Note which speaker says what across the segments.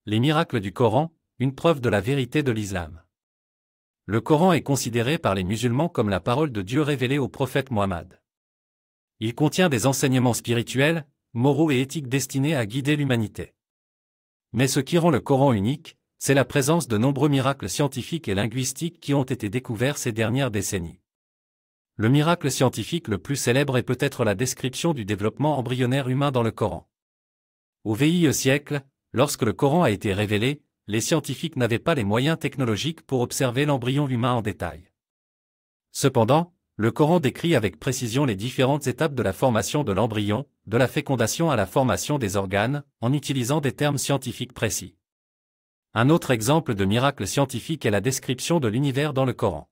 Speaker 1: Les miracles du Coran, une preuve de la vérité de l'islam. Le Coran est considéré par les musulmans comme la parole de Dieu révélée au prophète Mohammed. Il contient des enseignements spirituels, moraux et éthiques destinés à guider l'humanité. Mais ce qui rend le Coran unique, c'est la présence de nombreux miracles scientifiques et linguistiques qui ont été découverts ces dernières décennies. Le miracle scientifique le plus célèbre est peut-être la description du développement embryonnaire humain dans le Coran. Au VIe siècle, lorsque le Coran a été révélé, les scientifiques n'avaient pas les moyens technologiques pour observer l'embryon humain en détail. Cependant, le Coran décrit avec précision les différentes étapes de la formation de l'embryon, de la fécondation à la formation des organes, en utilisant des termes scientifiques précis. Un autre exemple de miracle scientifique est la description de l'univers dans le Coran.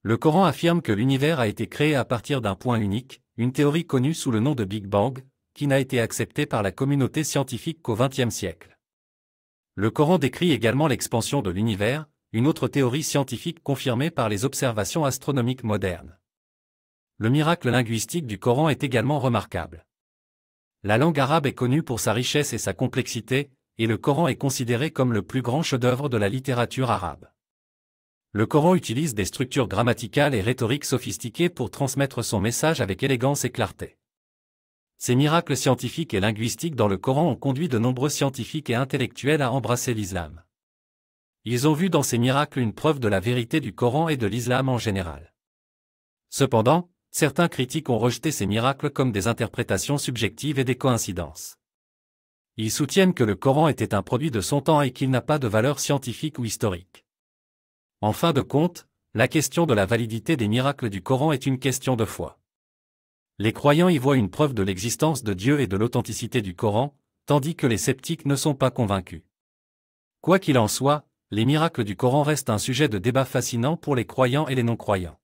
Speaker 1: Le Coran affirme que l'univers a été créé à partir d'un point unique, une théorie connue sous le nom de Big Bang, qui n'a été acceptée par la communauté scientifique qu'au XXe siècle. Le Coran décrit également l'expansion de l'univers, une autre théorie scientifique confirmée par les observations astronomiques modernes. Le miracle linguistique du Coran est également remarquable. La langue arabe est connue pour sa richesse et sa complexité, et le Coran est considéré comme le plus grand chef-d'œuvre de la littérature arabe. Le Coran utilise des structures grammaticales et rhétoriques sophistiquées pour transmettre son message avec élégance et clarté. Ces miracles scientifiques et linguistiques dans le Coran ont conduit de nombreux scientifiques et intellectuels à embrasser l'islam. Ils ont vu dans ces miracles une preuve de la vérité du Coran et de l'islam en général. Cependant, certains critiques ont rejeté ces miracles comme des interprétations subjectives et des coïncidences. Ils soutiennent que le Coran était un produit de son temps et qu'il n'a pas de valeur scientifique ou historique. En fin de compte, la question de la validité des miracles du Coran est une question de foi. Les croyants y voient une preuve de l'existence de Dieu et de l'authenticité du Coran, tandis que les sceptiques ne sont pas convaincus. Quoi qu'il en soit, les miracles du Coran restent un sujet de débat fascinant pour les croyants et les non-croyants.